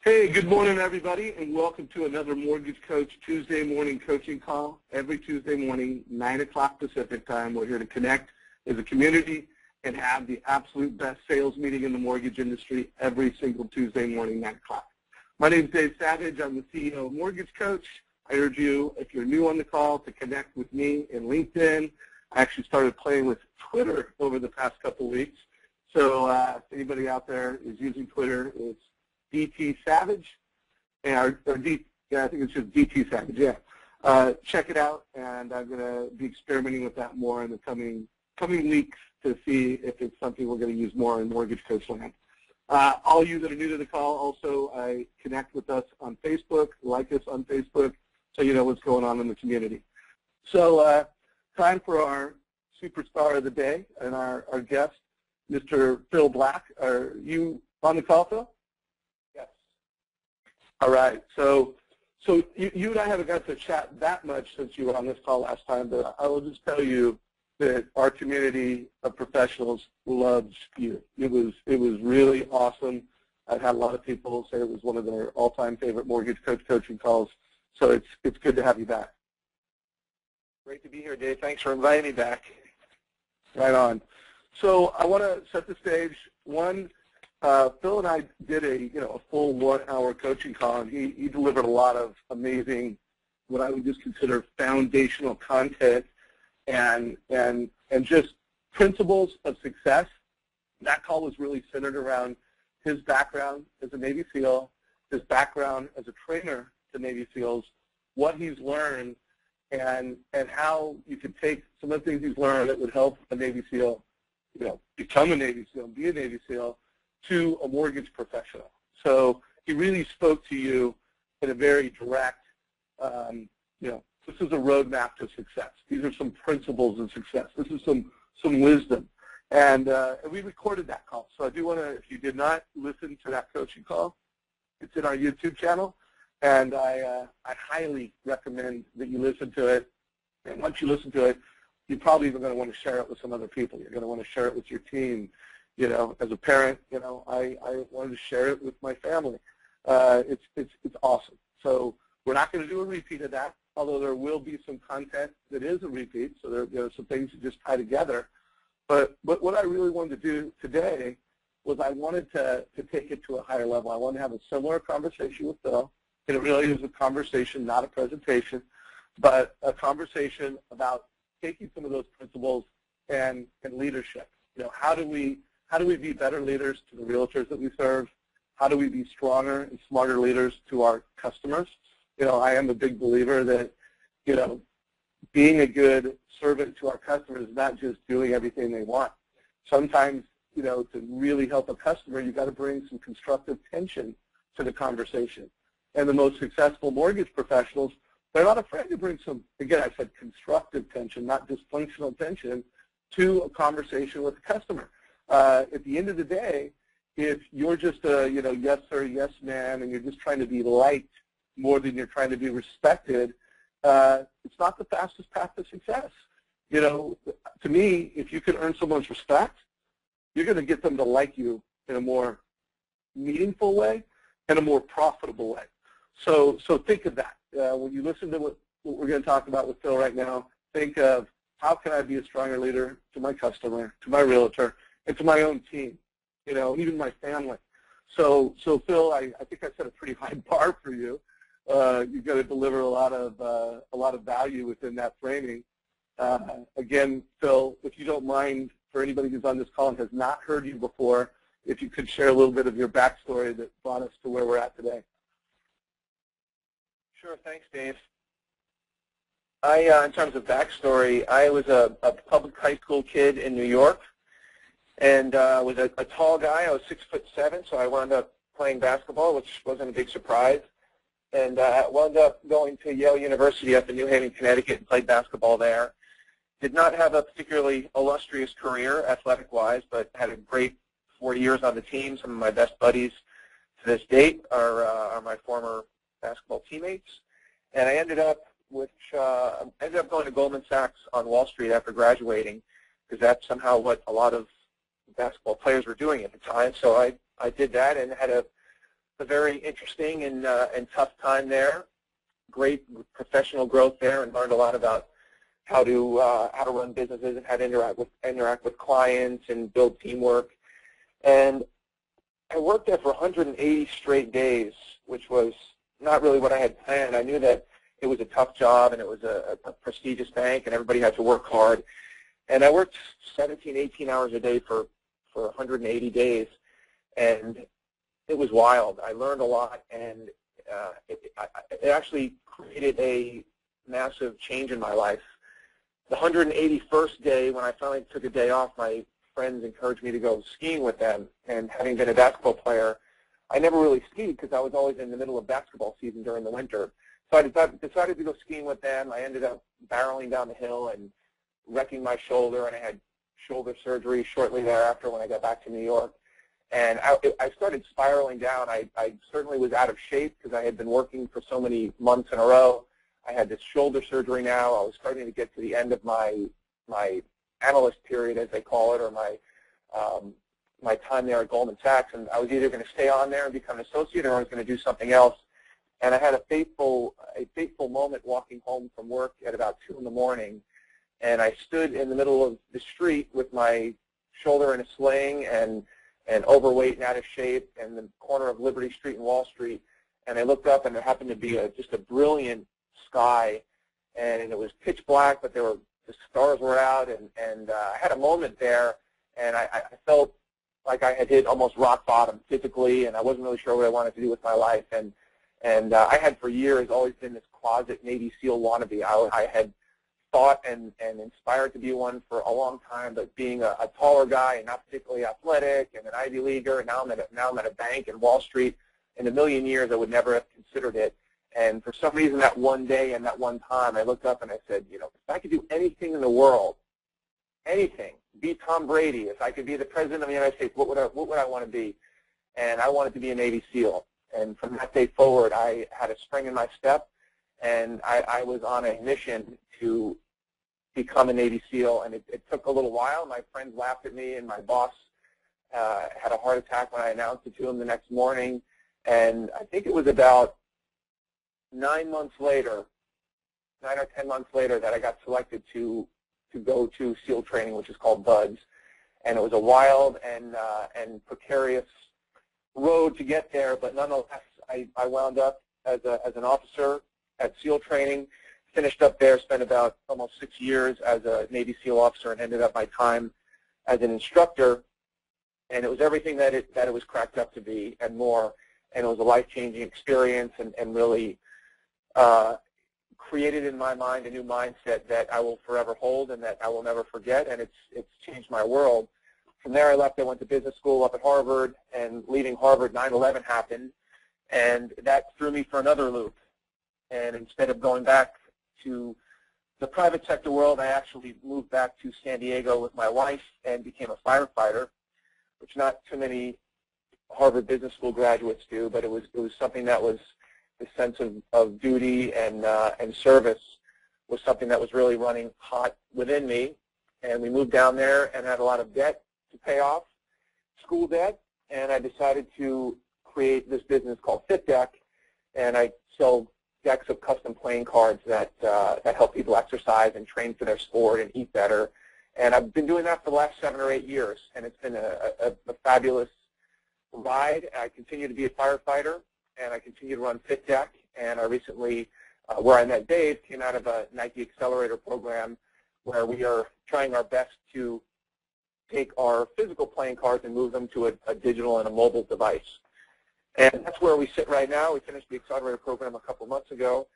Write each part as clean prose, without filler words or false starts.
Hey, good morning, everybody, and welcome to another Mortgage Coach Tuesday morning coaching call. Every Tuesday morning, 9 o'clock Pacific time, we're here to connect as a community and have the absolute best sales meeting in the mortgage industry every single Tuesday morning, 9 o'clock. My name is Dave Savage. I'm the CEO of Mortgage Coach. I urge you, if you're new on the call, to connect with me in LinkedIn. I actually started playing with Twitter over the past couple of weeks. So if anybody out there is using Twitter, it's DT Savage, I think it's just DT Savage, yeah. Check it out, and I'm going to be experimenting with that more in the coming weeks to see if it's something we're going to use more in Mortgage Coach land. All you that are new to the call, also, connect with us on Facebook, like us on Facebook, so you know what's going on in the community. So time for our superstar of the day and our guest, Mr. Phil Black. Are you on the call, Phil? Yes. All right. So you and I haven't got to chat that much since you were on this call last time, but I will just tell you that our community of professionals loves you. It was really awesome. I've had a lot of people say it was one of their all-time favorite Mortgage Coach coaching calls, so it's good to have you back. Great to be here, Dave. Thanks for inviting me back. Right on. So I want to set the stage. One, Phil and I did a full 1-hour coaching call, and he delivered a lot of amazing, what I would just consider foundational content and just principles of success. That call was really centered around his background as a Navy SEAL, his background as a trainer to Navy SEALs, what he's learned, and how you could take some of the things he's learned that would help a Navy SEAL, become a Navy SEAL, be a Navy SEAL, to a mortgage professional. So he really spoke to you in a very direct, this is a roadmap to success. These are some principles of success. This is some wisdom. And we recorded that call. So I do want to, if you did not listen to that coaching call, it's in our YouTube channel. And I highly recommend that you listen to it. And once you listen to it, you're probably even going to want to share it with some other people. You're going to want to share it with your team. As a parent, I wanted to share it with my family. It's awesome. So we're not going to do a repeat of that, although there will be some content that is a repeat. So there are some things that just tie together. But what I really wanted to do today was I wanted to take it to a higher level. I wanted to have a similar conversation with Phil. And it really is a conversation, not a presentation, but a conversation about taking some of those principles and leadership. How do we be better leaders to the realtors that we serve? How do we be stronger and smarter leaders to our customers? I am a big believer that, being a good servant to our customers is not just doing everything they want. Sometimes, to really help a customer, you've got to bring some constructive tension to the conversation. And the most successful mortgage professionals, they're not afraid to bring some, again, I said constructive tension, not dysfunctional tension, to a conversation with the customer. At the end of the day, if you're just a, yes sir, yes ma'am, and you're just trying to be liked more than you're trying to be respected, it's not the fastest path to success. To me, if you can earn someone's respect, you're going to get them to like you in a more meaningful way and a more profitable way. So think of that. When you listen to what we're going to talk about with Phil right now, think of how can I be a stronger leader to my customer, to my realtor, and to my own team, even my family. So Phil, I think I set a pretty high bar for you. You've got to deliver a lot of value within that framing. Again, Phil, if you don't mind, for anybody who's on this call and has not heard you before, if you could share a little bit of your backstory that brought us to where we're at today. Sure, thanks, Dave. In terms of backstory, I was a public high school kid in New York, and was a tall guy. I was 6'7", so I wound up playing basketball, which wasn't a big surprise, and wound up going to Yale University up in New Haven, Connecticut, and played basketball there. Did not have a particularly illustrious career athletic-wise, but had a great 4 years on the team. Some of my best buddies to this date are my former basketball teammates, and I ended up going to Goldman Sachs on Wall Street after graduating, because that's somehow what a lot of basketball players were doing at the time. So I did that and had a a very interesting and tough time there. Great professional growth there, and learned a lot about how to run businesses and how to interact with clients and build teamwork. And I worked there for 180 straight days, which was not really what I had planned. I knew that it was a tough job and it was a prestigious bank and everybody had to work hard. And I worked 17, 18 hours a day for 180 days, and it was wild. I learned a lot, and it actually created a massive change in my life. The 181st day, when I finally took a day off, my friends encouraged me to go skiing with them, and having been a basketball player, I never really skied because I was always in the middle of basketball season during the winter. So I decided to go skiing with them. I ended up barreling down the hill and wrecking my shoulder, and I had shoulder surgery shortly thereafter when I got back to New York. And I started spiraling down. I certainly was out of shape because I had been working for so many months in a row. I had this shoulder surgery now. I was starting to get to the end of my analyst period, as they call it, or my time there at Goldman Sachs, and I was either going to stay on there and become an associate, or I was going to do something else. And I had a fateful moment walking home from work at about 2 in the morning, and I stood in the middle of the street with my shoulder in a sling and overweight and out of shape in the corner of Liberty Street and Wall Street, and I looked up, and there happened to be just a brilliant sky, and it was pitch black, but the stars were out, and I had a moment there, and I felt like I had hit almost rock bottom physically, and I wasn't really sure what I wanted to do with my life, and I had for years always been this closet Navy SEAL wannabe. I had thought and inspired to be one for a long time, but being a taller guy and not particularly athletic and an Ivy Leaguer, and now I'm at a bank in Wall Street, in a million years I would never have considered it. And for some reason that one day and that one time I looked up and I said, you know, if I could do anything in the world, anything, be Tom Brady, if I could be the President of the United States, what would I want to be? And I wanted to be a Navy SEAL. And from that day forward, I had a spring in my step, and I was on a mission to become a Navy SEAL. And it took a little while. My friends laughed at me, and my boss had a heart attack when I announced it to him the next morning. And I think it was about 9 months later, 9 or 10 months later, that I got selected to go to SEAL training, which is called BUDS. And it was a wild and precarious road to get there, but nonetheless, I wound up as an officer at SEAL training, finished up there, spent about almost 6 years as a Navy SEAL officer, and ended up my time as an instructor. And it was everything that it was cracked up to be and more. And it was a life-changing experience, and really created in my mind a new mindset that I will forever hold and that I will never forget, and it's changed my world. From there I left. I went to business school up at Harvard, and leaving Harvard, 9/11 happened, and that threw me for another loop. And instead of going back to the private sector world, I actually moved back to San Diego with my wife and became a firefighter, which not too many Harvard Business School graduates do, but it was something that was the sense of duty and service was something that was really running hot within me. And we moved down there and had a lot of debt to pay off, school debt, and I decided to create this business called FitDeck, and I sell decks of custom playing cards that help people exercise and train for their sport and eat better. And I've been doing that for the last 7 or 8 years, and it's been a fabulous ride. I continue to be a firefighter, and I continue to run FitDeck, and I recently, where I met Dave, came out of a Nike Accelerator program where we are trying our best to take our physical playing cards and move them to a digital and a mobile device. And that's where we sit right now. We finished the Accelerator program a couple months ago,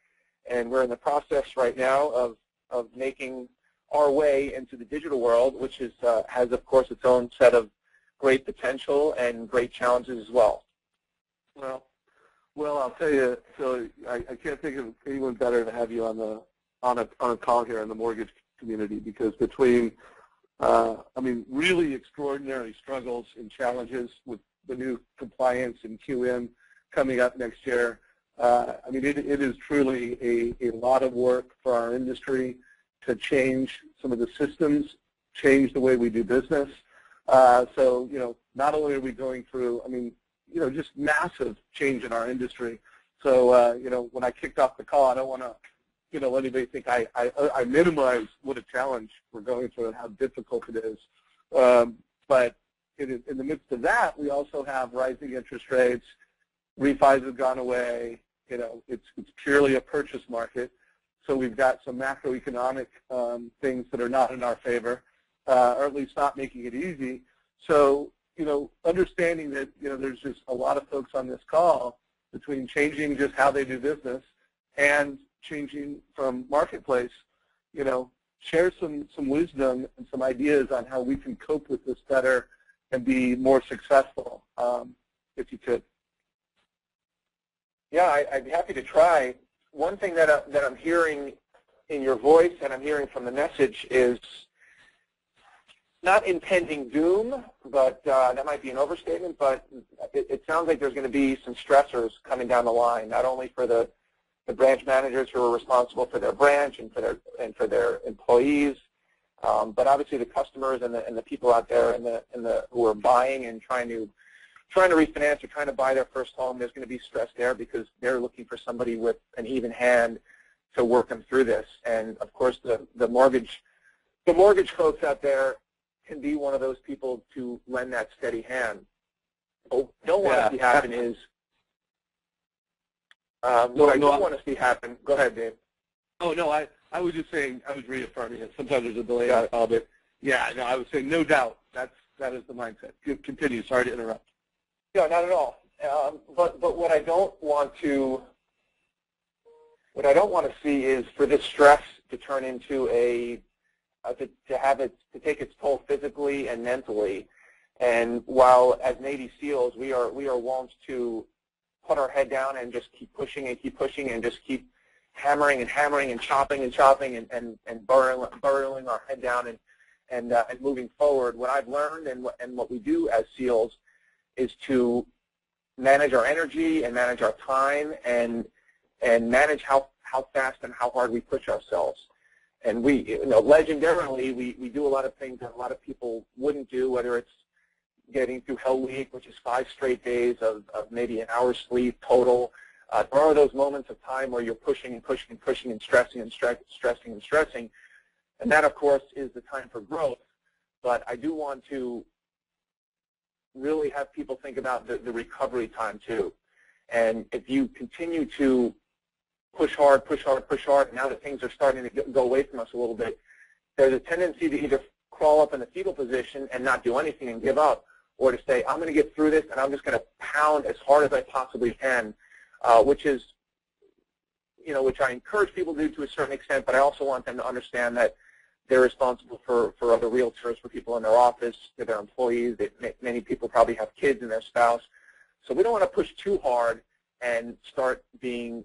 and we're in the process right now of making our way into the digital world, which has, of course, its own set of great potential and great challenges as well. Well, I'll tell you. So I can't think of anyone better to have you on a call here in the mortgage community, because between really extraordinary struggles and challenges with the new compliance and QM coming up next year. It is truly a lot of work for our industry to change some of the systems, change the way we do business. So, not only are we going through, just massive change in our industry. So, when I kicked off the call, I don't want to, let anybody think I minimize what a challenge we're going through and how difficult it is. But in the midst of that, we also have rising interest rates. Refis have gone away. It's purely a purchase market. So we've got some macroeconomic things that are not in our favor, or at least not making it easy. So, understanding that, there's just a lot of folks on this call between changing just how they do business and changing from marketplace, share some wisdom and some ideas on how we can cope with this better and be more successful, if you could. Yeah, I'd be happy to try. One thing that I'm hearing in your voice and I'm hearing from the message is not impending doom, but that might be an overstatement, but it sounds like there's going to be some stressors coming down the line, not only for the branch managers who are responsible for their branch and for their employees, but obviously the customers and the people out there who are buying and trying to refinance or trying to buy their first home. There's going to be stress there because they're looking for somebody with an even hand to work them through this. And of course, the mortgage folks out there can be one of those people to lend that steady hand. What I don't want to see happen is what I don't want to see happen. Go ahead, Dave. Oh no, I was just saying, I was reaffirming it. Sometimes there's a delay on all of it. Yeah, no, I was saying no doubt that is the mindset. Continue. Sorry to interrupt. No, not at all. But what I don't want to see is for this stress to turn into to take its toll physically and mentally. And while as Navy SEALs we are wont to put our head down and just keep pushing and just keep hammering and chopping and burrowing our head down and moving forward. What I've learned and what we do as SEALs is to manage our energy and manage our time and manage how fast and how hard we push ourselves. And we, legendarily, we do a lot of things that a lot of people wouldn't do, whether it's getting through Hell Week, which is 5 straight days of maybe an hour's sleep total. There are those moments of time where you're pushing and stressing. And that, of course, is the time for growth. But I do want to really have people think about the recovery time, too. And if you continue to push hard, and now that things are starting to go away from us a little bit, there's a tendency to either crawl up in the fetal position and not do anything and give up, or to say, I'm going to get through this and I'm just going to pound as hard as I possibly can, which I encourage people to do to a certain extent, but I also want them to understand that they're responsible for other realtors, for people in their office, for their employees. Many people probably have kids and their spouse. So we don't want to push too hard and start being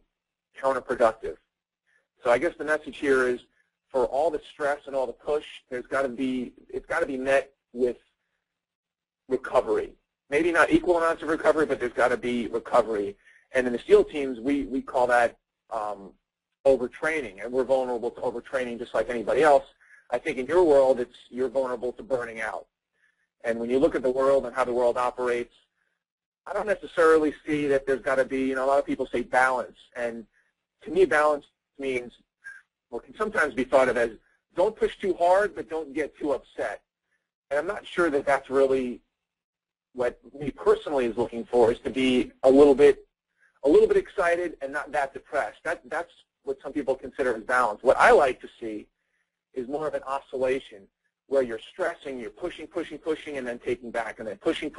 counterproductive. So I guess the message here is, for all the stress and all the push, it's got to be met with recovery. Maybe not equal amounts of recovery, but there's got to be recovery. And in the SEAL teams, we call that overtraining, and we're vulnerable to overtraining just like anybody else. I think in your world, you're vulnerable to burning out. And when you look at the world and how the world operates, I don't necessarily see that there's got to be, a lot of people say balance. And to me, balance means, or can sometimes be thought of as, don't push too hard, but don't get too upset. And I'm not sure that that's really what me personally is looking for, is to be a little bit excited and not that depressed. That's what some people consider as balance. What I like to see is more of an oscillation, where you're stressing, you're pushing, and then taking back, and then pushing,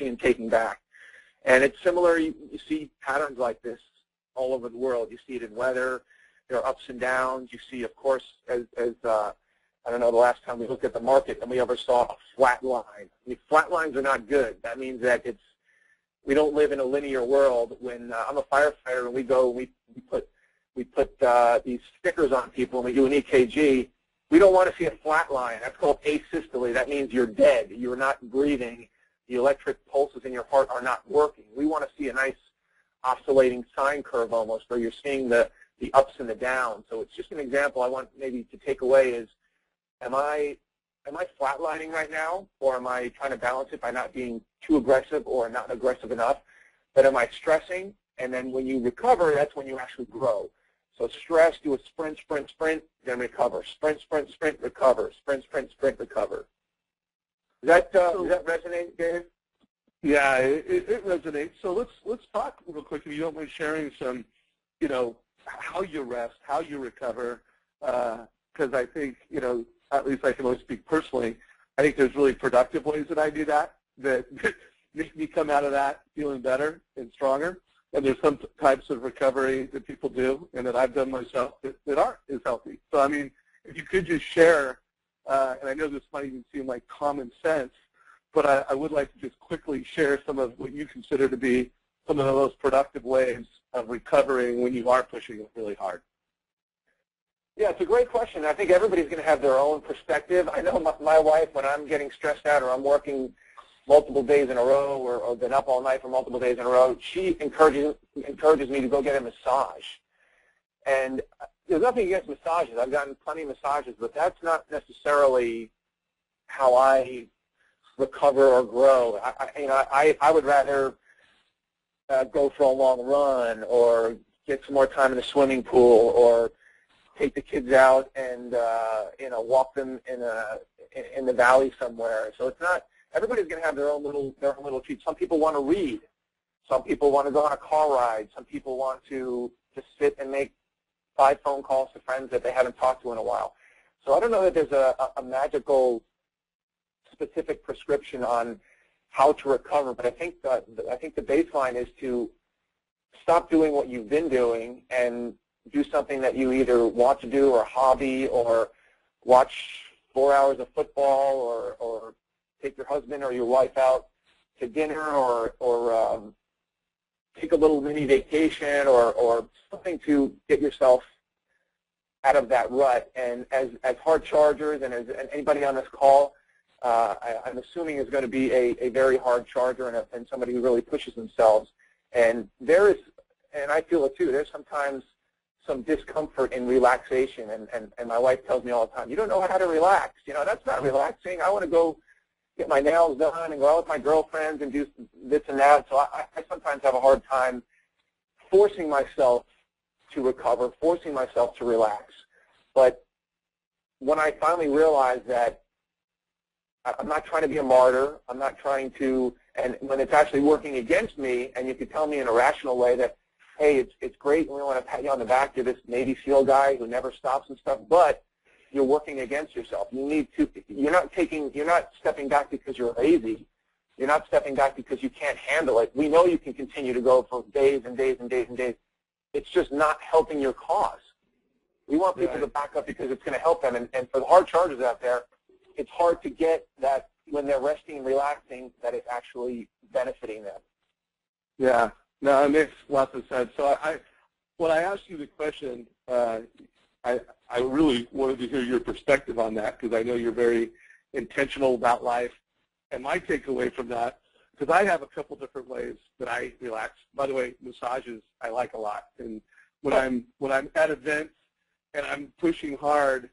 and taking back. And it's similar, you see patterns like this all over the world. You see it in weather. There are ups and downs. You see, of course, as I don't know the last time we looked at the market and we ever saw a flat line. I mean, flat lines are not good. That means that we don't live in a linear world. When I'm a firefighter and we put these stickers on people and we do an EKG, we don't want to see a flat line. That's called asystole. That means you're dead. You're not breathing. The electric pulses in your heart are not working. We want to see a nice oscillating sine curve almost, where you're seeing the ups and the downs. So it's just an example I want maybe to take away is, am I flatlining right now, or am I trying to balance it by not being too aggressive or not aggressive enough? but am I stressing? And then when you recover, that's when you actually grow. So stress, do a sprint, sprint, sprint, then recover. Sprint, sprint, sprint, recover. Sprint, sprint, sprint, recover. Does that resonate, Dave? Yeah, it resonates. So let's talk real quick, if you don't mind sharing some, how you rest, how you recover, because I think, at least I can only speak personally, I think there's really productive ways that I do that make me come out of that feeling better and stronger. And there's some types of recovery that people do and that I've done myself that aren't as healthy. So, I mean, if you could just share, and I know this might even seem like common sense, but I would like to just quickly share some of what you consider to be some of the most productive ways of recovering when you are pushing it really hard. Yeah, it's a great question. I think everybody's going to have their own perspective. I know my wife, when I'm getting stressed out or I'm working multiple days in a row or been up all night for multiple days in a row, she encourages me to go get a massage. And there's nothing against massages. I've gotten plenty of massages, but that's not necessarily how I recover or grow. I would rather go for a long run or get some more time in the swimming pool or take the kids out and walk them in the valley somewhere. So it's not. Everybody's going to have their own little treat. Some people want to read. Some people want to go on a car ride. Some people want to just sit and make 5 phone calls to friends that they haven't talked to in a while. So I don't know that there's a magical specific prescription on how to recover, but I think the baseline is to stop doing what you've been doing and do something that you either want to do or a hobby, or watch 4 hours of football, or take your husband or your wife out to dinner, or take a little mini vacation, or something to get yourself out of that rut. And as hard chargers and as anybody on this call, I'm assuming is going to be a very hard charger and somebody who really pushes themselves. And I feel it too, there's sometimes some discomfort in relaxation, and my wife tells me all the time, you don't know how to relax. That's not relaxing. I want to go get my nails done and go out with my girlfriends and do this and that. So I sometimes have a hard time forcing myself to recover, forcing myself to relax. But when I finally realized that I'm not trying to be a martyr, I'm not trying to, and when it's actually working against me, and you could tell me in a rational way that, hey, it's great, and we want to pat you on the back, you're this Navy SEAL guy who never stops and stuff, but you're working against yourself. You're not stepping back because you're lazy. You're not stepping back because you can't handle it. We know you can continue to go for days and days and days and days. It's just not helping your cause. We want people to back up because it's going to help them. And for the hard chargers out there, it's hard to get that when they're resting and relaxing that it's actually benefiting them. Yeah. No, it makes lots of sense. So when I asked you the question, I really wanted to hear your perspective on that, because I know you're very intentional about life. And my takeaway from that, because I have a couple different ways that I relax. By the way, massages I like a lot. And when I'm at events and I'm pushing hard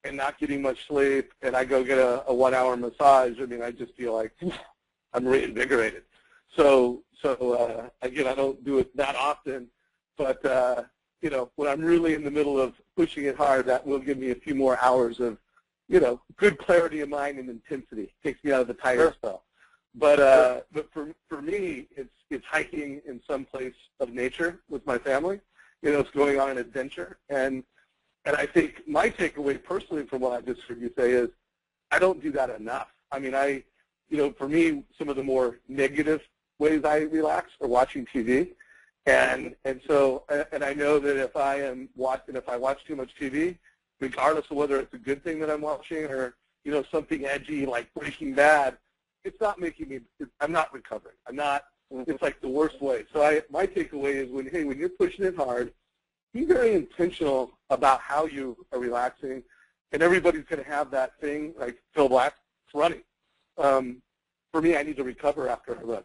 and not getting much sleep, and I go get a 1-hour massage, I mean, I just feel like I'm reinvigorated. So again, I don't do it that often, but when I'm really in the middle of pushing it hard, that will give me a few more hours of, good clarity of mind and intensity. Takes me out of the tire spell. But for me, it's hiking in some place of nature with my family. It's going on an adventure, and I think my takeaway personally from what I just heard you say is I don't do that enough. I mean, for me, some of the more negative ways I relax are watching TV. And I know that if I watch too much TV, regardless of whether it's a good thing that I'm watching or something edgy like Breaking Bad, it's not I'm not recovering. It's like the worst way. So my takeaway is when you're pushing it hard, be very intentional about how you are relaxing. And everybody's going to have that thing, like Phil Black, it's running. For me, I need to recover after I run.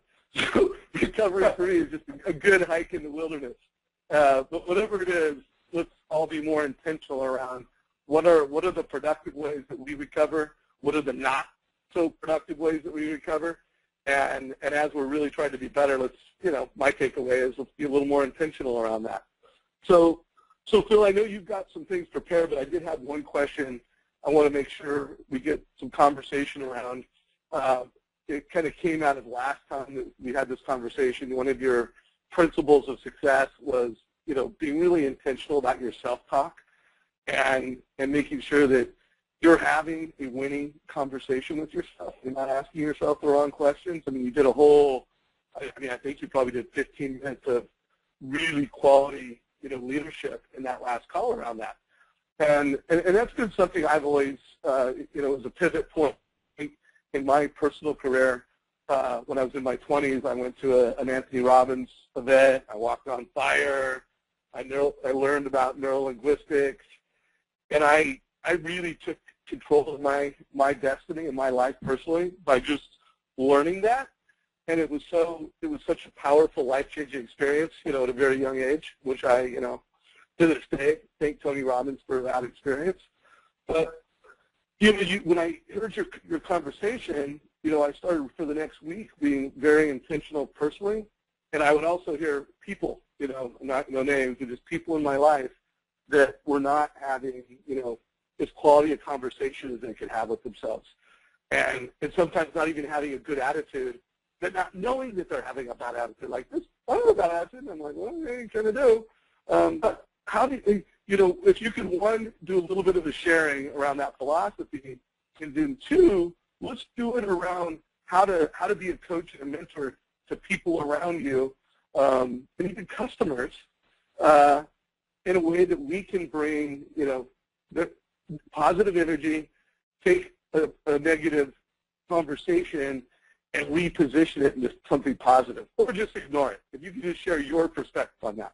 So recovery for me is just a good hike in the wilderness. But whatever it is, let's all be more intentional around what are the productive ways that we recover, what are the not so productive ways that we recover, And as we're really trying to be better, let's, my takeaway is let's be a little more intentional around that. So Phil, I know you've got some things prepared, but I did have one question I want to make sure we get some conversation around. It kind of came out of last time that we had this conversation. One of your principles of success was, being really intentional about your self-talk and making sure that you're having a winning conversation with yourself. You're not asking yourself the wrong questions. I mean, you did I think you probably did 15 minutes of really quality, leadership in that last call around that. And that's been something I've always, was a pivot point in my personal career. When I was in my 20s, I went to an Anthony Robbins event. I walked on fire. I learned about neurolinguistics. And I really took control of my destiny and my life personally by just learning that. And it was such a powerful, life-changing experience, at a very young age, which I, to this day, thank Tony Robbins for that experience. But, when I heard your conversation, I started for the next week being very intentional personally. And I would also hear people, not no names, but just people in my life that were not having, as quality a conversation as they could have with themselves. And sometimes not even having a good attitude, but not knowing that they're having a bad attitude. Like, this, I don't have a bad attitude. And I'm like, well, what are you trying to do? But how do you, if you can, one, do a little bit of the sharing around that philosophy, and then two, let's do it around how to be a coach and a mentor to people around you, and even customers, in a way that we can bring, the positive energy, take a negative conversation and reposition it into something positive, or just ignore it. If you can just share your perspective on that.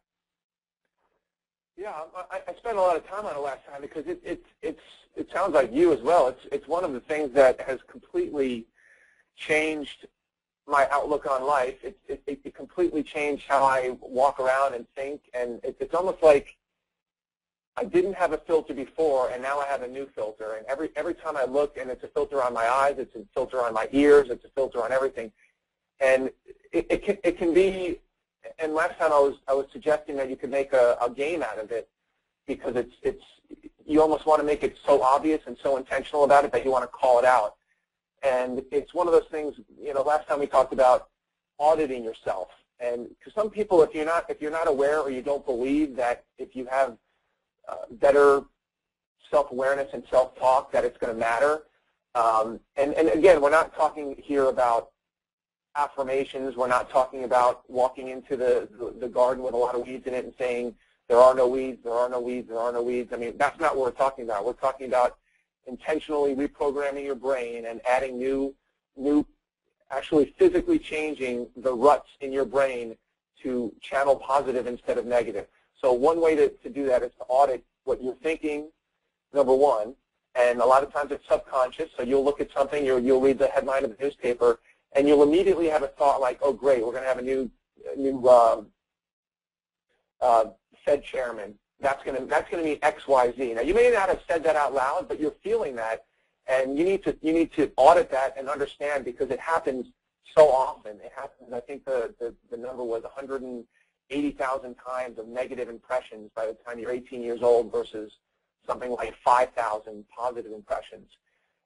Yeah, I spent a lot of time on it last time because it sounds like you as well. It's one of the things that has completely changed my outlook on life. It completely changed how I walk around and think, and it's almost like I didn't have a filter before, and now I have a new filter. And every time I look, and it's a filter on my eyes, it's a filter on my ears, it's a filter on everything. And it can be. And last time I was suggesting that you could make a game out of it, because you almost want to make it so obvious and so intentional about it that you want to call it out. And it's one of those things. Last time we talked about auditing yourself, and because some people, if you're not aware or you don't believe that if you have better self-awareness and self-talk that it's going to matter. And again, we're not talking here about affirmations. We're not talking about walking into the garden with a lot of weeds in it and saying, there are no weeds, there are no weeds, there are no weeds. I mean, that's not what we're talking about. We're talking about intentionally reprogramming your brain and adding new, actually physically changing the ruts in your brain to channel positive instead of negative. So one way to do that is to audit what you're thinking, number one, and a lot of times it's subconscious. So you'll look at something, you'll read the headline of the newspaper, and you'll immediately have a thought like, oh, great, we're going to have a new Fed chairman. That's going to mean X, Y, Z. Now, you may not have said that out loud, but you're feeling that, and you need to audit that and understand, because it happens so often. It happens. I think the number was 180,000 times of negative impressions by the time you're 18 years old versus something like 5,000 positive impressions.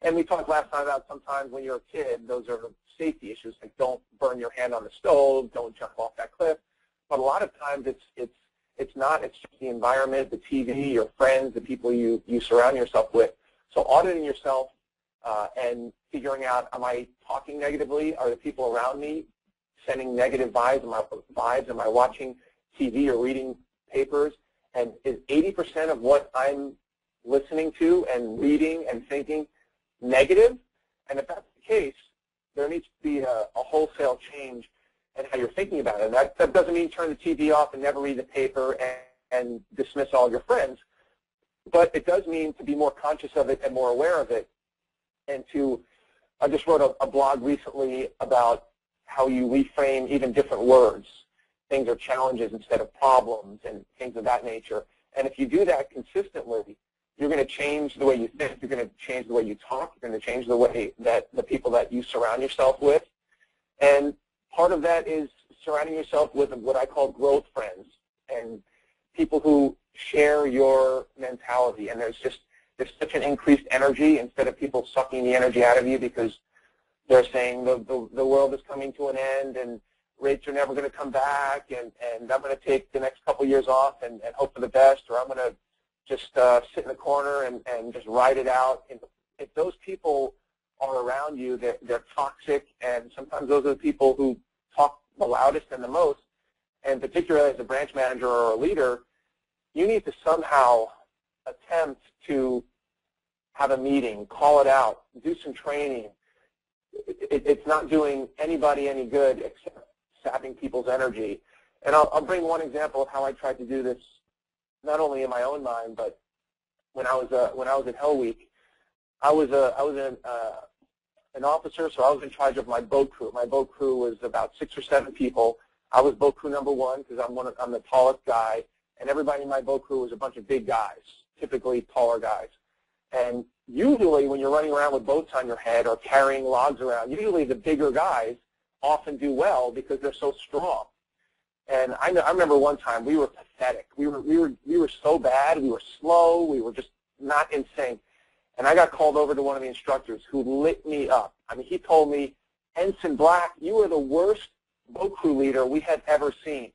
And we talked last time about sometimes when you're a kid, those are safety issues, like don't burn your hand on the stove, don't jump off that cliff. But a lot of times it's not. It's just the environment, the TV, your friends, the people you surround yourself with. So auditing yourself and figuring out, am I talking negatively? Are the people around me sending negative vibes? Am I watching TV or reading papers? And is 80% of what I'm listening to and reading and thinking negative? And if that's the case, there needs to be a wholesale change in how you're thinking about it. And that doesn't mean turn the TV off and never read the paper and dismiss all your friends. But it does mean to be more conscious of it and more aware of it. And I just wrote a blog recently about how you reframe even different words. Things are challenges instead of problems and things of that nature. And if you do that consistently, you're going to change the way you think. You're going to change the way you talk. You're going to change the way that the people that you surround yourself with. And part of that is surrounding yourself with what I call growth friends and people who share your mentality. And there's such an increased energy instead of people sucking the energy out of you because they're saying the world is coming to an end and rates are never going to come back, and I'm going to take the next couple of years off and hope for the best, or I'm going to just sit in the corner and just ride it out. And if those people are around you, they're toxic, and sometimes those are the people who talk the loudest and the most. And particularly as a branch manager or a leader, you need to somehow attempt to have a meeting, call it out, do some training. It's not doing anybody any good except sapping people's energy. And I'll bring one example of how I tried to do this, not only in my own mind, but when I was at Hell Week, I was an officer, so I was in charge of my boat crew. My boat crew was about 6 or 7 people. I was boat crew number 1 because I'm the tallest guy, and everybody in my boat crew was a bunch of big guys, typically taller guys. And usually when you're running around with boats on your head or carrying logs around, usually the bigger guys often do well because they're so strong. And I remember one time we were pathetic. We were so bad. We were slow. We were just not in sync. And I got called over to one of the instructors who lit me up. I mean, he told me, "Ensign Black, you are the worst boat crew leader we have ever seen.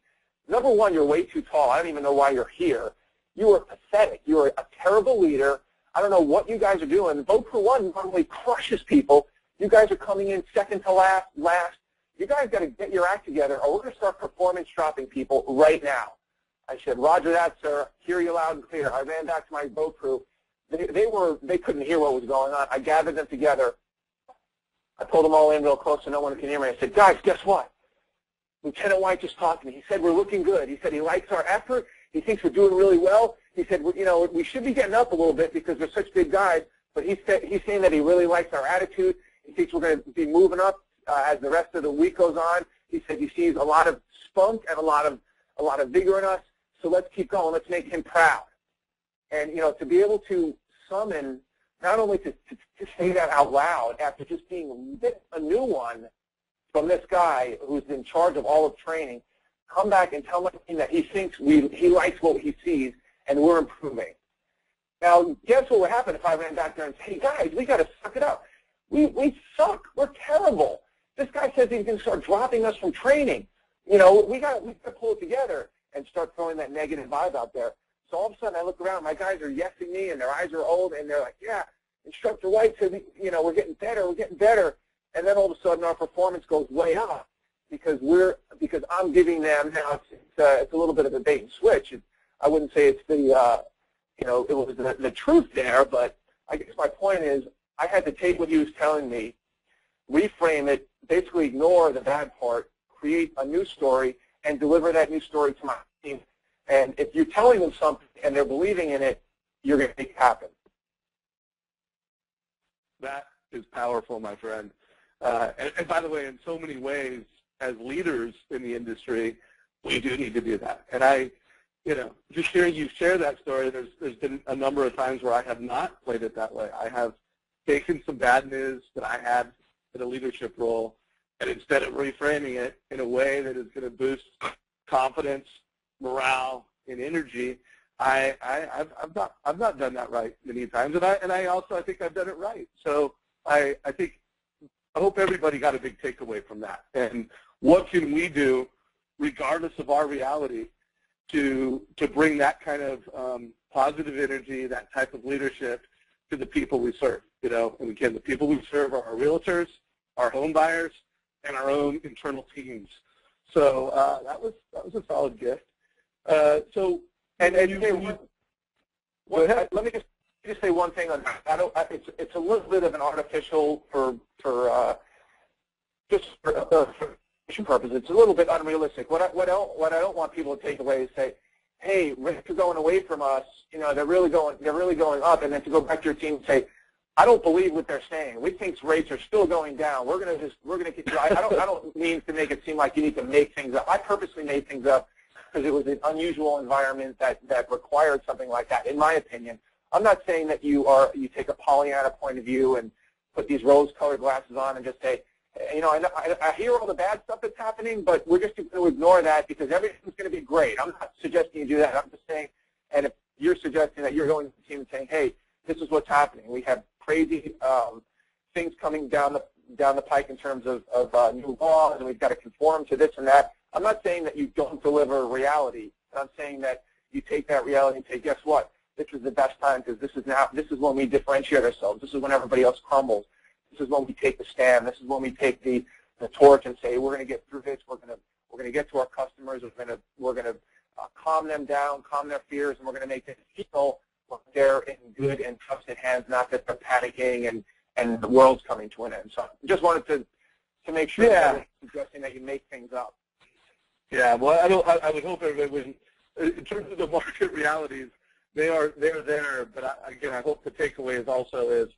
Number one, you're way too tall. I don't even know why you're here. You are pathetic. You are a terrible leader. I don't know what you guys are doing. Boat crew 1 normally crushes people. You guys are coming in second to last. You guys got to get your act together, or we're going to start performance dropping people right now." I said, "Roger that, sir. Hear you loud and clear." I ran back to my boat crew. They couldn't hear what was going on. I gathered them together. I pulled them all in real close so no one can hear me. I said, "Guys, guess what? Lieutenant White just talked to me. He said we're looking good. He said he likes our effort. He thinks we're doing really well. He said, we should be getting up a little bit because we're such big guys, but he's saying that he really likes our attitude. He thinks we're going to be moving up as the rest of the week goes on. He said he sees a lot of spunk and a lot of vigor in us, so let's keep going. Let's make him proud." And, to be able to summon, not only to say that out loud after just being a new one from this guy who's in charge of all of training, come back and tell my team that he thinks he likes what he sees and we're improving. Now, guess what would happen if I ran back there and said, "Hey, guys, we got to suck it up. We suck. We're terrible. This guy says he's going to start dropping us from training. We got to pull it together," and start throwing that negative vibe out there. So all of a sudden I look around, my guys are yesing me, and their eyes are old, and they're like, "Yeah, Instructor White said, we're getting better." And then all of a sudden our performance goes way up because I'm giving them, now it's a little bit of a bait and switch. I wouldn't say it's it was the truth there, but I guess my point is I had to take what he was telling me, reframe it, basically ignore the bad part, create a new story, and deliver that new story to my team. And if you're telling them something and they're believing in it, you're going to make it happen. That is powerful, my friend. And by the way, in so many ways, as leaders in the industry, we do need to do that. And just hearing you share that story, there's been a number of times where I have not played it that way. I have taken some bad news that I had in a leadership role, and instead of reframing it in a way that is going to boost confidence, morale, and energy, I've not done that right many times, and I think I've done it right. So I hope everybody got a big takeaway from that. And what can we do, regardless of our reality, to bring that kind of positive energy, that type of leadership to the people we serve? And again, the people we serve are our realtors, our home buyers, and our own internal teams. So that was a solid gift. Let me just say one thing on that. It's a little bit of an artificial for purposes. It's a little bit unrealistic. What I don't want people to take away is say, "Hey, rates are going away from us. They're really going up," and then to go back to your team and say, "I don't believe what they're saying. We think rates are still going down. We're gonna keep." I don't mean to make it seem like you need to make things up. I purposely made things up because it was an unusual environment that required something like that, in my opinion. I'm not saying that you take a Pollyanna point of view and put these rose-colored glasses on and just say, you know, I hear all the bad stuff that's happening, but we're just going to ignore that because everything's going to be great. I'm not suggesting you do that. I'm just saying, and if you're suggesting that you're going to the team and saying, hey, this is what's happening. We have crazy things coming down the pike in terms of new laws, and we've got to conform to this and that. I'm not saying that you don't deliver reality. I'm saying that you take that reality and say, guess what? This is the best time because this is when we differentiate ourselves. This is when everybody else crumbles. This is when we take the stand. This is when we take the torch and say, we're going to get through this. We're going to get to our customers. We're going to calm them down, calm their fears, and we're going to make them feel like they're in good and trusted hands, not that they're panicking and the world's coming to an end. So I just wanted to make sure that I'm suggesting that you make things up. Yeah, well, I would hope everybody would. In terms of the market realities, they're there. But again, I hope the takeaway is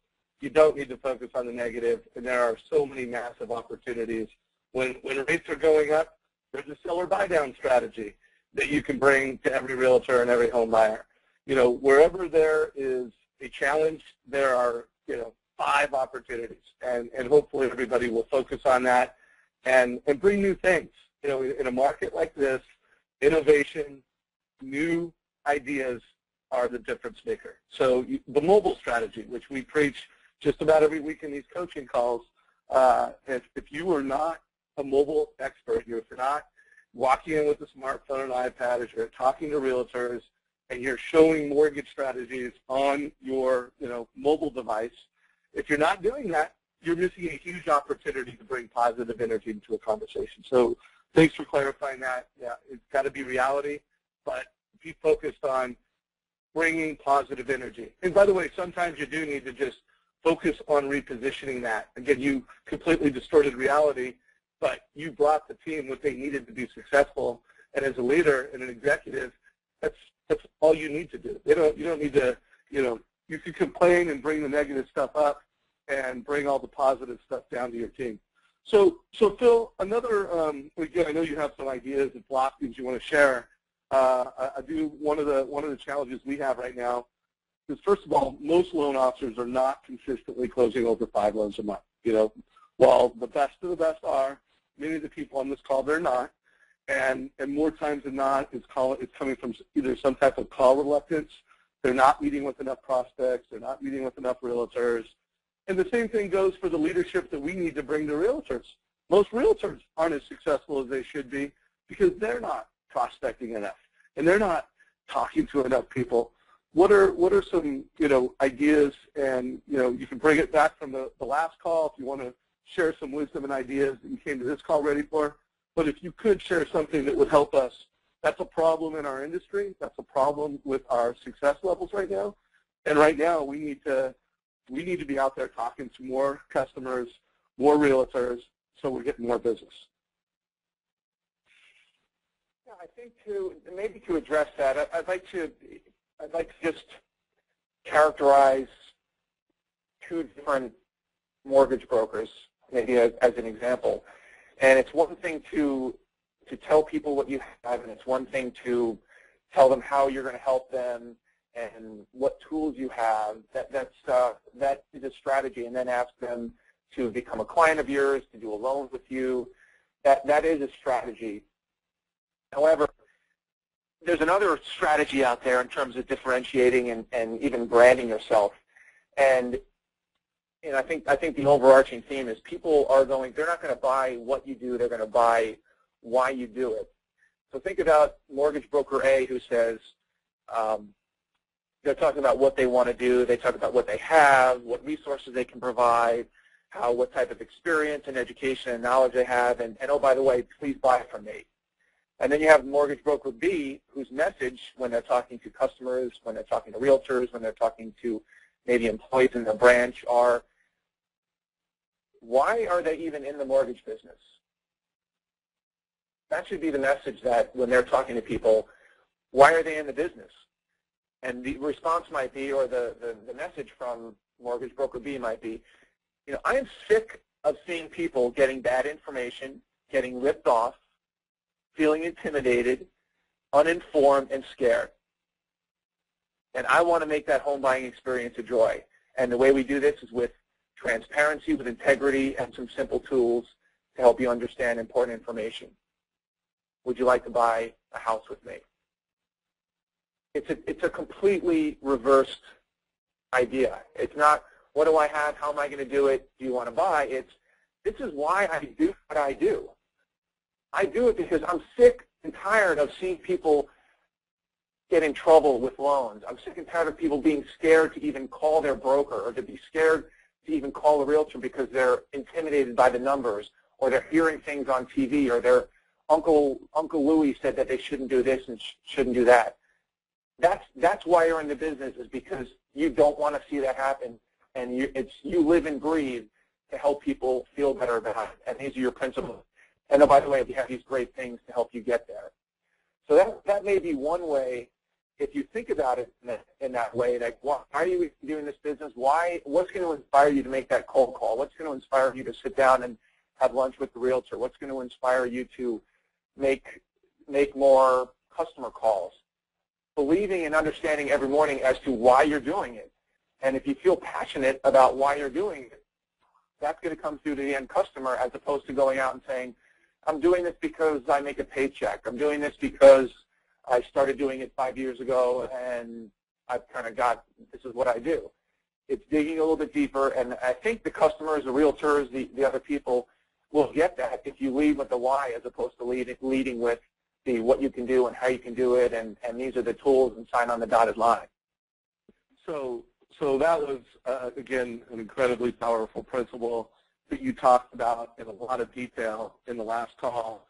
you don't need to focus on the negative, and there are so many massive opportunities. When rates are going up, there's a seller buy down strategy that you can bring to every realtor and every home buyer. You know, wherever there is a challenge, there are 5 opportunities, and hopefully everybody will focus on that and bring new things. You know, in a market like this, innovation, new ideas are the difference maker. So the mobile strategy, which we preach just about every week in these coaching calls, if you are not a mobile expert, if you're not walking in with a smartphone and iPad, as you're talking to realtors, and you're showing mortgage strategies on your mobile device, if you're not doing that, you're missing a huge opportunity to bring positive energy into a conversation. So thanks for clarifying that. Yeah, it's got to be reality, but be focused on bringing positive energy. And by the way, sometimes you do need to just focus on repositioning that. Again, you completely distorted reality, but you brought the team what they needed to be successful. And as a leader and an executive, that's all you need to do. You don't need to, you can complain and bring the negative stuff up and bring all the positive stuff down to your team. So Phil, another, again, I know you have some ideas and blockings you want to share. I do, one of the challenges we have right now is, first of all, most loan officers are not consistently closing over 5 loans a month. While the best of the best are, many of the people on this call, they're not. And more times than not, it's coming from either some type of call reluctance. They're not meeting with enough prospects. They're not meeting with enough realtors. And the same thing goes for the leadership that we need to bring to realtors. Most realtors aren't as successful as they should be because they're not prospecting enough and they're not talking to enough people. What are some ideas, and you can bring it back from the last call if you want to share some wisdom and ideas that you came to this call ready for. But if you could share something that would help us, that's a problem in our industry. That's a problem with our success levels right now. And right now we need to be out there talking to more customers, more realtors, so we're getting more business. Yeah, I think to address that, I'd like to just characterize 2 different mortgage brokers, maybe as an example. And it's one thing to tell people what you have, and it's one thing to tell them how you're going to help them and what tools you have. That is a strategy, and then ask them to become a client of yours, to do a loan with you. That is a strategy. However, there's another strategy out there in terms of differentiating and even branding yourself. And I think the overarching theme is they're not going to buy what you do, they're going to buy why you do it. So think about mortgage broker A who says, they're talking about what they want to do, they talk about what they have, what resources they can provide, what type of experience and education and knowledge they have, and oh, by the way, please buy from me. And then you have mortgage broker B, whose message when they're talking to customers, when they're talking to realtors, when they're talking to maybe employees in the branch are, why are they even in the mortgage business? That should be the message, that when they're talking to people, why are they in the business? And the response might be, or the message from mortgage broker B might be, I am sick of seeing people getting bad information, getting ripped off, feeling intimidated, uninformed, and scared. And I want to make that home buying experience a joy. And the way we do this is with transparency with integrity, and some simple tools to help you understand important information. Would you like to buy a house with me? It's a completely reversed idea. It's not, what do I have, how am I going to do it, do you want to buy? It's, this is why I do what I do. I do it because I'm sick and tired of seeing people get in trouble with loans. I'm sick and tired of people being scared to even call their broker or to be scared to even call a realtor because they're intimidated by the numbers, or they're hearing things on TV, or their Uncle Louie said that they shouldn't do this and shouldn't do that. That's why you're in the business, is because you don't want to see that happen, and you live and breathe to help people feel better about it. And these are your principles. And oh, by the way, we have these great things to help you get there. So that may be one way, if you think about it in that way, like, why are you doing this business? What's going to inspire you to make that cold call? What's going to inspire you to sit down and have lunch with the realtor? What's going to inspire you to make more customer calls? Believing and understanding every morning as to why you're doing it. And if you feel passionate about why you're doing it, that's going to come through to the end customer, as opposed to going out and saying, I'm doing this because I make a paycheck. I'm doing this because I started doing it 5 years ago and I've kind of got, this is what I do. It's digging a little bit deeper, and I think the customers, the realtors, the other people will get that if you lead with the why, as opposed to leading with the what you can do and how you can do it, and these are the tools, and sign on the dotted line. So that was, again, an incredibly powerful principle that you talked about in a lot of detail in the last call.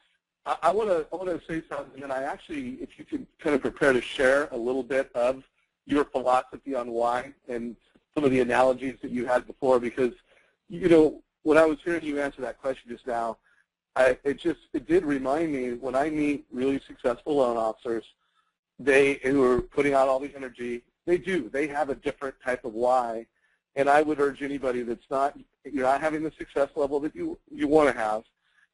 I want to say something, and I actually, if you could kind of prepare to share a little bit of your philosophy on why and some of the analogies that you had before, because, you know, when I was hearing you answer that question just now, it did remind me, when I meet really successful loan officers, who are putting out all the energy, they have a different type of why. And I would urge anybody that's you're not having the success level that you want to have,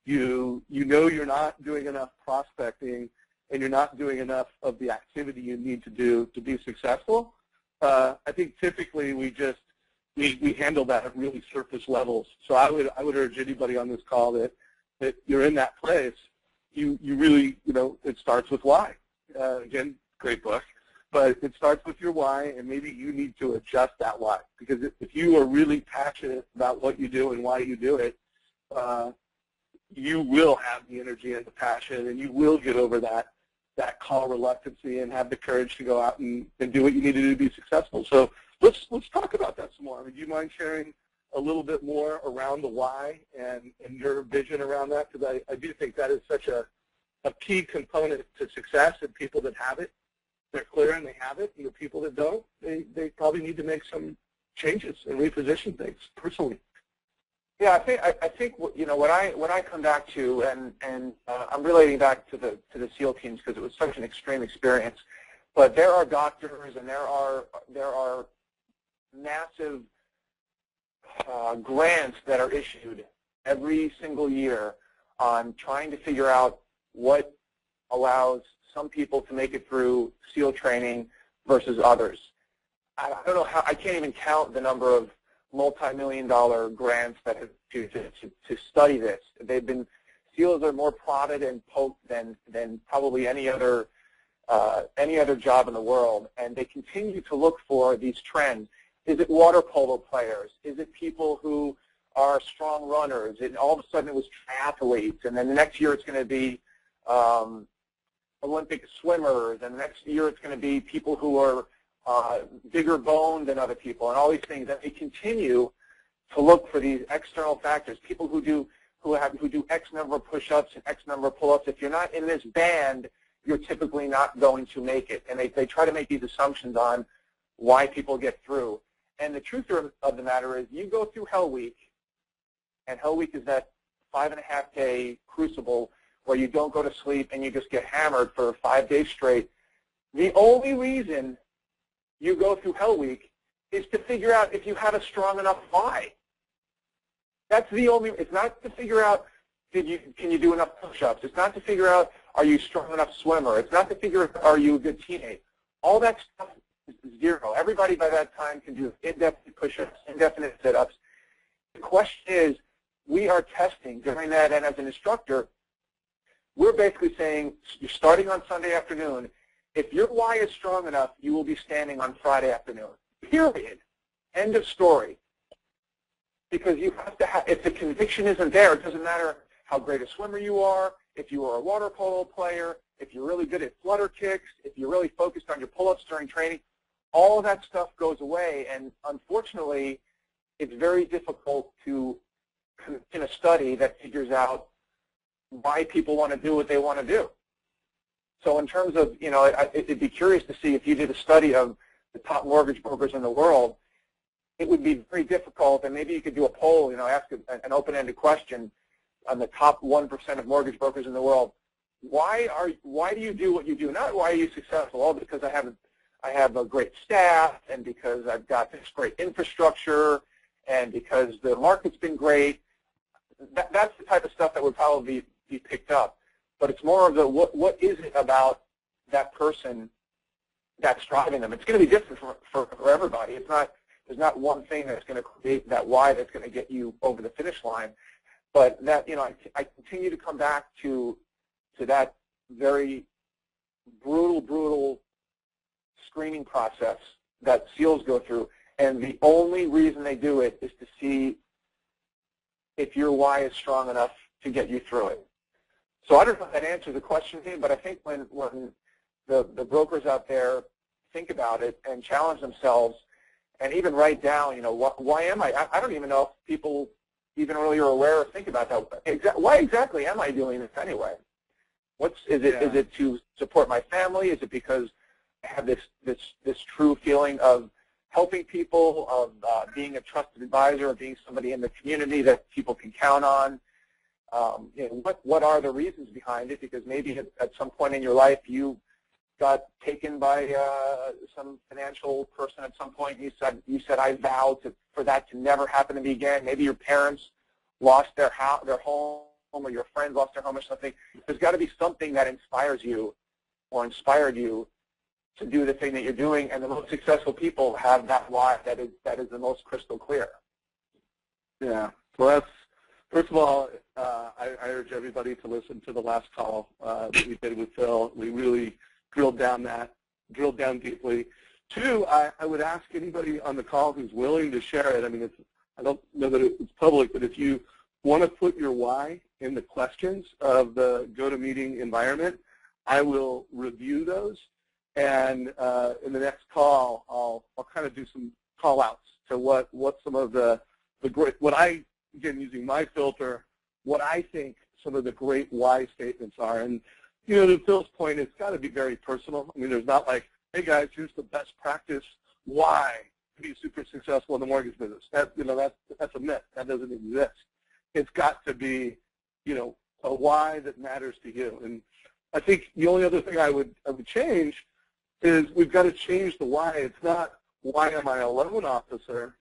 you know you're not doing enough prospecting, and you're not doing enough of the activity you need to do to be successful. I think typically we handle that at really surface levels. So I would urge anybody on this call that you're in that place, you really, you know, it starts with why. Again, great book. But it starts with your why, and maybe you need to adjust that why. Because if you are really passionate about what you do and why you do it, you will have the energy and the passion, and you will get over that call reluctancy and have the courage to go out and do what you need to do to be successful. So let's talk about that some more. I mean, do you mind sharing a little bit more around the why and your vision around that? Because I do think that is such a key component to success, and people that have it, they're clear and they have it, and the people that don't, they probably need to make some changes and reposition things personally. Yeah, I think you know, what I come back to, and I'm relating back to the SEAL teams because it was such an extreme experience. But there are doctors, and there are massive grants that are issued every single year on trying to figure out what allows some people to make it through SEAL training versus others. I don't know how, I can't even count the number of multi-million-dollar grants that have to study this. They've been, SEALs are more prodded and poked than probably any other job in the world, and they continue to look for these trends. Is it water polo players? Is it people who are strong runners? And all of a sudden it was triathletes, and then the next year it's going to be Olympic swimmers, and the next year it's going to be people who are bigger boned than other people, and all these things. And they continue to look for these external factors. People who do X number of push-ups and X number of pull-ups. If you're not in this band, you're typically not going to make it. And they try to make these assumptions on why people get through. And the truth of the matter is, you go through Hell Week, and Hell Week is that 5.5-day crucible where you don't go to sleep and you just get hammered for 5 days straight. The only reason you go through Hell Week is to figure out if you have a strong enough why. That's the only, it's not to figure out can you do enough push-ups. It's not to figure out are you a strong enough swimmer. It's not to figure out are you a good teammate. All that stuff is zero. Everybody by that time can do indefinite push-ups, indefinite sit-ups. the question is, we are testing during that, and as an instructor, we're basically saying, you're starting on Sunday afternoon. If your why is strong enough, you will be standing on Friday afternoon. Period. End of story. Because you have to have, if the conviction isn't there, it doesn't matter how great a swimmer you are, if you are a water polo player, if you're really good at flutter kicks, if you're really focused on your pull-ups during training, all of that stuff goes away. And unfortunately, it's very difficult to in a study that figures out why people want to do what they want to do. So in terms of, you know, it'd be curious to see if you did a study of the top mortgage brokers in the world, it would be very difficult, and maybe you could do a poll, you know, ask an open-ended question on the top 1% of mortgage brokers in the world. Why do you do what you do? Not why are you successful? All because I have a great staff, and because I've got this great infrastructure, and because the market's been great. That's the type of stuff that would probably be picked up. But it's more of the what is it about that person that's driving them? It's going to be different for everybody. It's not, there's not one thing that's going to create that why that's going to get you over the finish line. But that, you know, I continue to come back to that very brutal screening process that SEALs go through, and the only reason they do it is to see if your why is strong enough to get you through it. So I don't know if that answers the question to you, but I think when the brokers out there think about it and challenge themselves and even write down, you know, why am I don't even know if people even really are aware or think about that. Why exactly am I doing this anyway? Is it to support my family? Is it because I have this true feeling of helping people, of being a trusted advisor, of being somebody in the community that people can count on? You know, what are the reasons behind it? Because maybe at some point in your life you got taken by some financial person at some point. You said I vow for that to never happen to me again. Maybe your parents lost their home, or your friends lost their home or something. There's got to be something that inspires you or inspired you to do the thing that you're doing, and the most successful people have that why that is the most crystal clear. Yeah. Well, that's, first of all, I urge everybody to listen to the last call that we did with Phil. We really drilled down deeply. Two, I would ask anybody on the call who's willing to share it. I mean, I don't know that it's public, but if you want to put your why in the questions of the GoToMeeting environment, I will review those. And in the next call, I'll kind of do some call outs to what some of the great, what I, again, using my filter, what I think some of the great why statements are. And, you know, to Phil's point, it's got to be very personal. I mean, there's not like, hey guys, here's the best practice why to be super successful in the mortgage business. That's a myth. That doesn't exist. It's got to be, you know, a why that matters to you. And I think the only other thing I would change is we've got to change the why. It's not why am I a loan officer.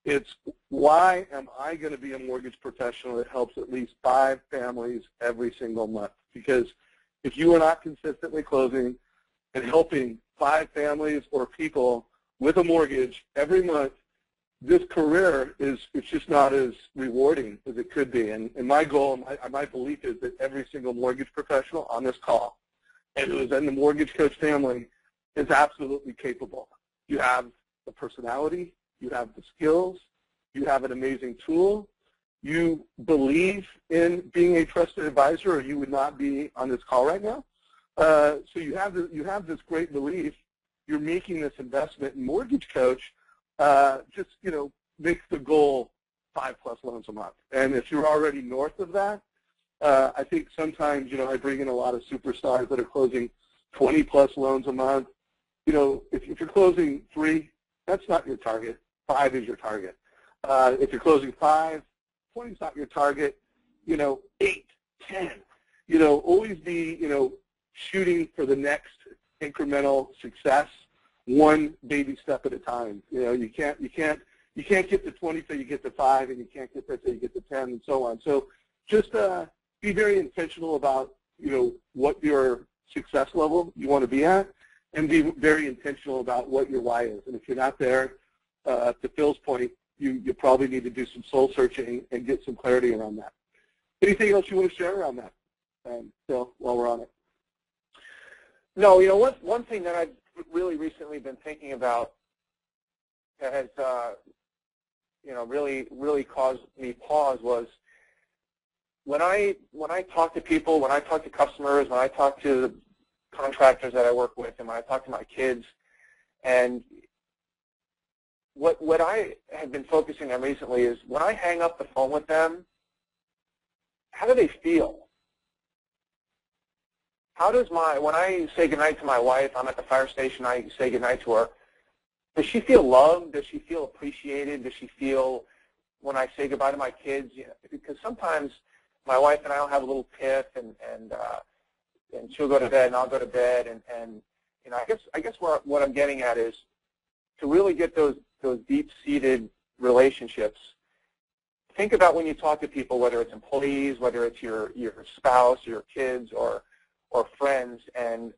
It's why am I going to be a mortgage professional that helps at least 5 families every single month? Because if you are not consistently closing and helping 5 families or people with a mortgage every month, this career it's just not as rewarding as it could be. And my goal, my belief is that every single mortgage professional on this call and who is in the Mortgage Coach family is absolutely capable. You have the personality, you have the skills, you have an amazing tool, you believe in being a trusted advisor, or you would not be on this call right now. So you have this great belief. You're making this investment in Mortgage Coach. Just, you know, makes the goal 5+ loans a month. And if you're already north of that, I think sometimes, you know, I bring in a lot of superstars that are closing 20+ loans a month. You know, if you're closing 3, that's not your target. 5 is your target. If you're closing 5, 20 is not your target. You know, 8, 10. You know, always be, you know, shooting for the next incremental success, one baby step at a time. You know, you can't get to 20 till you get to 5, and you can't get there till you get to 10, and so on. So just be very intentional about, you know, what your success level you want to be at, and be very intentional about what your why is. And if you're not there, to Phil's point, you probably need to do some soul searching and get some clarity around that. Anything else you want to share around that, Phil, while we're on it? No, one thing that I've really recently been thinking about that has, really caused me pause was when I talk to people, when I talk to customers, when I talk to the contractors that I work with, and when I talk to my kids, and what I have been focusing on recently is when I hang up the phone with them, how do they feel? When I say goodnight to my wife, I'm at the fire station, I say goodnight to her, does she feel loved? Does she feel appreciated? Does she feel, when I say goodbye to my kids, because sometimes my wife and I will have a little tiff, and she'll go to bed and I'll go to bed, and I guess what I'm getting at is to really get those deep-seated relationships. Think about when you talk to people, whether it's employees, whether it's your spouse, your kids, or friends, and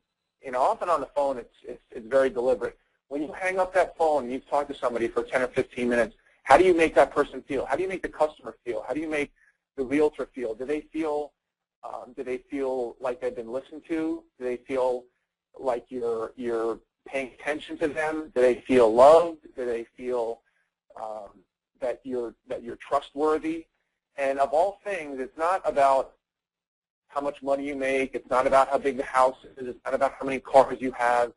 often on the phone it's very deliberate. When you hang up that phone and you've talked to somebody for 10 or 15 minutes, how do you make that person feel? How do you make the customer feel? How do you make the realtor feel? Do they feel like they've been listened to? Do they feel like you're paying attention to them? Do they feel loved? Do they feel that you're trustworthy? And of all things, it's not about how much money you make. It's not about how big the house is. It's not about how many cars you have.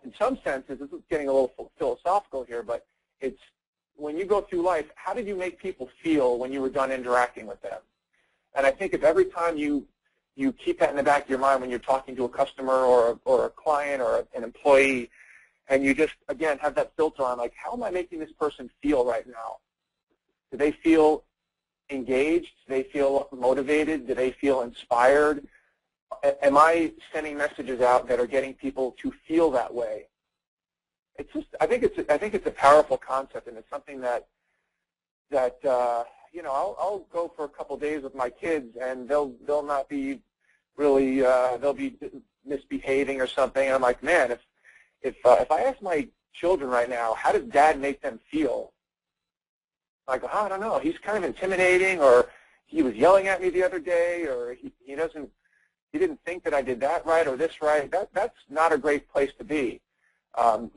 In some senses, this is getting a little philosophical here, but it's when you go through life, how did you make people feel when you were done interacting with them? And I think if every time you keep that in the back of your mind when you're talking to a customer or a client or an employee, and you just, again, have that filter on, like, how am I making this person feel right now? Do they feel engaged? Do they feel motivated? Do they feel inspired? Am I sending messages out that are getting people to feel that way? It's just, I think it's a powerful concept, and it's something that I'll go for a couple of days with my kids, and they'll not be really they'll be misbehaving or something. And I'm like, man, if I ask my children right now, how does Dad make them feel? Like, oh, I don't know. He's kind of intimidating, or he was yelling at me the other day, or he didn't think that I did that right or this right. That's not a great place to be.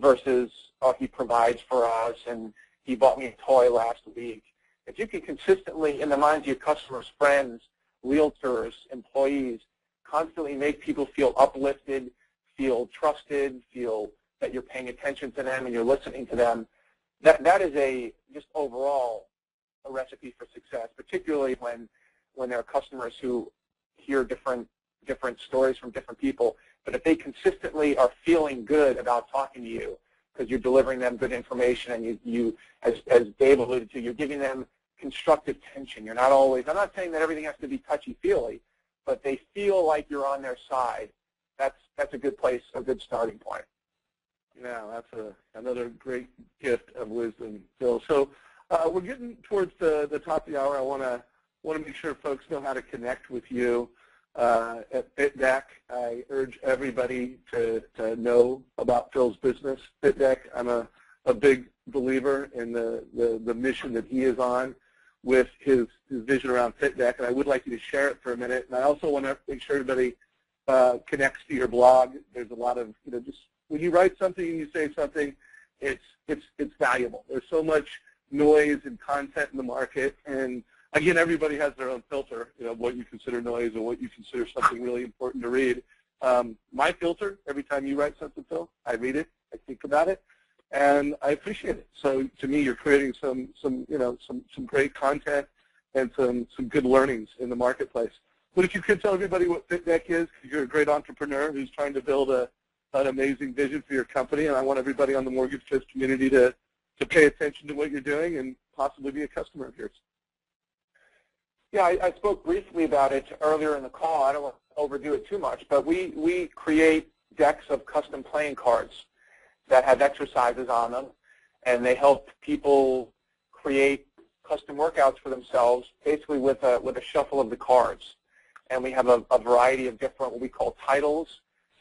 Versus, oh, he provides for us and he bought me a toy last week. If you can consistently, in the minds of your customers, friends, realtors, employees, constantly make people feel uplifted, feel trusted, feel that you're paying attention to them and you're listening to them, that is just overall a recipe for success, particularly when there are customers who hear different stories from different people. But if they consistently are feeling good about talking to you because you're delivering them good information, and you as Dave alluded to, you're giving them constructive tension. You're not always, I'm not saying that everything has to be touchy-feely, but they feel like you're on their side. That's a good place, a good starting point. Yeah, that's another great gift of wisdom, Phil. So we're getting towards the top of the hour. I want to make sure folks know how to connect with you. At FitDeck, I urge everybody to know about Phil's business. FitDeck, I'm a big believer in the mission that he is on with his vision around FitDeck, and I would like you to share it for a minute. And I also want to make sure everybody connects to your blog. There's a lot of, just when you write something and you say something, it's valuable. There's so much noise and content in the market, and again, everybody has their own filter, what you consider noise or what you consider something really important to read. My filter, every time you write something, Phil, I read it, I think about it, and I appreciate it. So to me, you're creating some great content and some good learnings in the marketplace. But if you could tell everybody what FitDeck is, because you're a great entrepreneur who's trying to build an amazing vision for your company, and I want everybody on the Mortgage Tips community to pay attention to what you're doing and possibly be a customer of yours. Yeah, I spoke briefly about it earlier in the call. I don't want to overdo it too much, but we create decks of custom playing cards that have exercises on them, and they help people create custom workouts for themselves, basically with a shuffle of the cards. And we have a variety of different, what we call titles,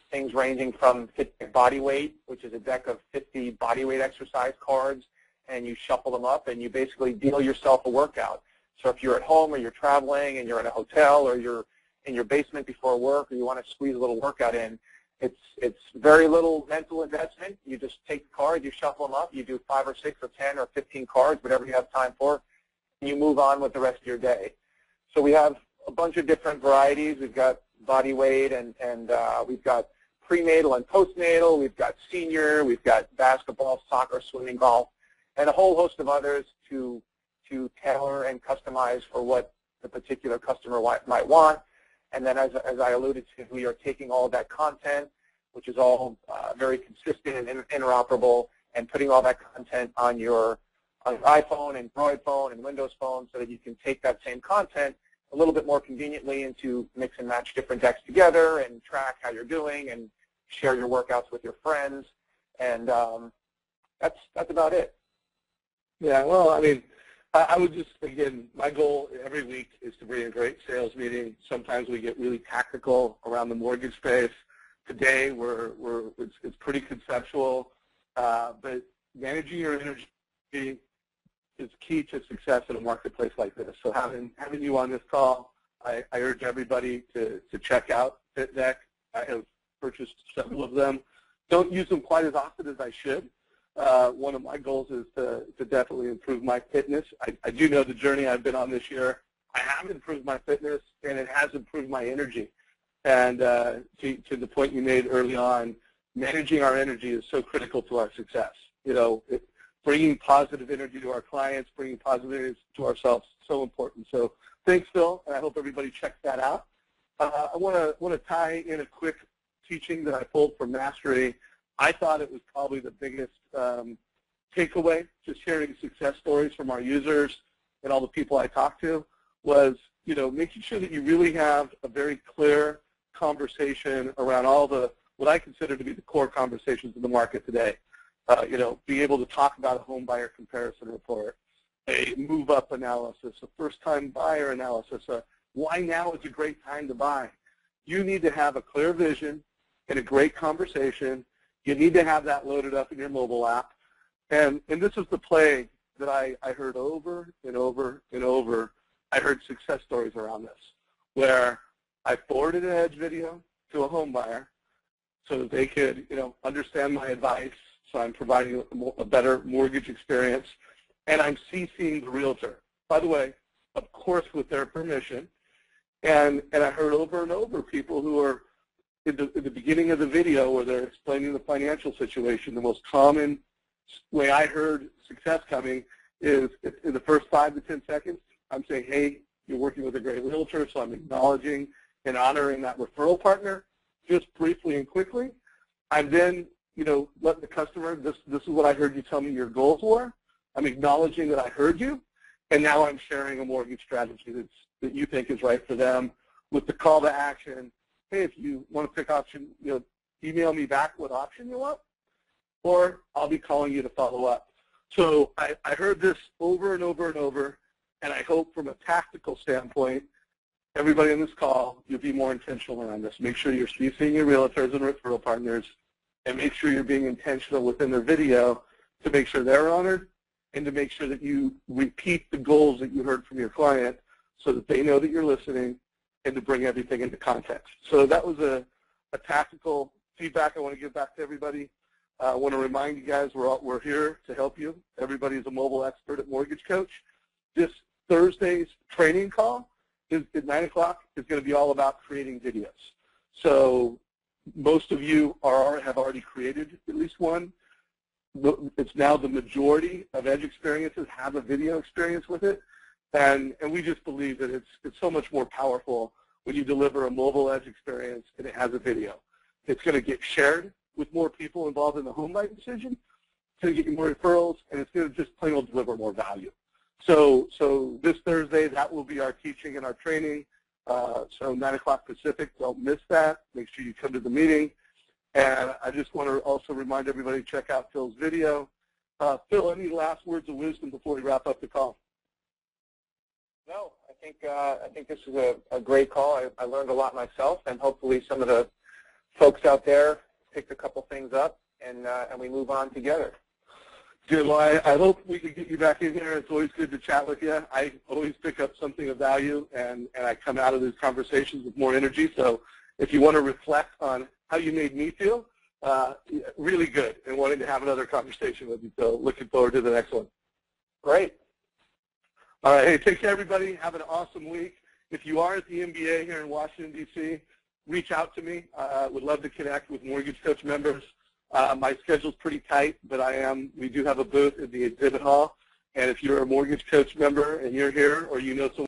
things ranging from FitDeck Body Weight, which is a deck of 50 body weight exercise cards, and you shuffle them up, and you basically deal yourself a workout. So if you're at home or you're traveling and you're in a hotel or you're in your basement before work or you want to squeeze a little workout in, it's very little mental investment. You just take the cards, you shuffle them up, you do 5 or 6 or 10 or 15 cards, whatever you have time for, and you move on with the rest of your day. So we have a bunch of different varieties. We've got body weight, and we've got prenatal and postnatal. We've got senior. We've got basketball, soccer, swimming, golf, and a whole host of others to tailor and customize for what the particular customer might want. And then, as I alluded to, we are taking all of that content, which is all very consistent and interoperable, and putting all that content on your iPhone, Android phone, and Windows phone, so that you can take that same content a little bit more conveniently into mix and match different decks together and track how you're doing and share your workouts with your friends. And that's about it. Yeah, well, I mean, I would just, again, my goal every week is to bring a great sales meeting. Sometimes we get really tactical around the mortgage space. Today, it's pretty conceptual, but managing your energy is key to success in a marketplace like this. So having you on this call, I urge everybody to check out FitDeck. I have purchased several of them. Don't use them quite as often as I should. One of my goals is to definitely improve my fitness. I do know the journey I've been on this year. I have improved my fitness, and it has improved my energy. And to the point you made early on, managing our energy is so critical to our success. You know, bringing positive energy to our clients, bringing positive energy to ourselves, so important. So thanks, Phil, and I hope everybody checks that out. I want to tie in a quick teaching that I pulled from Mastery. I thought it was probably the biggest takeaway, just hearing success stories from our users and all the people I talked to, was, you know, making sure that you really have a very clear conversation around all the, what I consider to be the core conversations in the market today. You know, be able to talk about a home buyer comparison report, a move-up analysis, a first-time buyer analysis, why now is a great time to buy. You need to have a clear vision and a great conversation. You need to have that loaded up in your mobile app. And this is the play that I heard over and over and over. I heard success stories around this, where I forwarded an Edge video to a home buyer so that they could, you know, understand my advice. So I'm providing a better mortgage experience, and I'm CCing the realtor. By the way, of course, with their permission. And I heard over and over people who are in the beginning of the video where they're explaining the financial situation. The most common way I heard success coming is in the first 5 to 10 seconds, I'm saying, hey, you're working with a great realtor, so I'm acknowledging and honoring that referral partner just briefly and quickly. I'm then, you know, let the customer, this is what I heard you tell me your goals were. I'm acknowledging that I heard you, and now I'm sharing a mortgage strategy that you think is right for them with the call to action. Hey, if you want to pick option, you know, email me back what option you want, or I'll be calling you to follow up. So I heard this over and over and over, and I hope from a tactical standpoint, everybody on this call, you'll be more intentional around this. Make sure you're CCing your realtors and referral partners, and make sure you're being intentional within their video to make sure they're honored and to make sure that you repeat the goals that you heard from your client so that they know that you're listening, and to bring everything into context. So that was a tactical feedback I want to give back to everybody. I want to remind you guys we're here to help you. Everybody's a mobile expert at Mortgage Coach. This Thursday's training call is at 9 o'clock is going to be all about creating videos. So most of you have already created at least one. It's now the majority of Edge experiences have a video experience with it. And we just believe that it's so much more powerful when you deliver a mobile Edge experience and it has a video. It's going to get shared with more people involved in the home buying decision. It's going to get you more referrals, and it's going to just plain old deliver more value. So this Thursday, that will be our teaching and our training. So 9 o'clock Pacific, don't miss that. Make sure you come to the meeting. And I just want to also remind everybody to check out Phil's video. Phil, any last words of wisdom before we wrap up the call? No, I think this is a great call. I learned a lot myself, and hopefully some of the folks out there picked a couple things up, and we move on together. Good. Well, I hope we can get you back in here. It's always good to chat with you. I always pick up something of value, and I come out of these conversations with more energy. So if you want to reflect on how you made me feel, really good, and wanting to have another conversation with you. So looking forward to the next one. Great. All right. Hey, take care, everybody. Have an awesome week. If you are at the MBA here in Washington, D.C., reach out to me. I would love to connect with Mortgage Coach members. My schedule's pretty tight, but we do have a booth at the exhibit hall. And if you're a Mortgage Coach member and you're here, or you know someone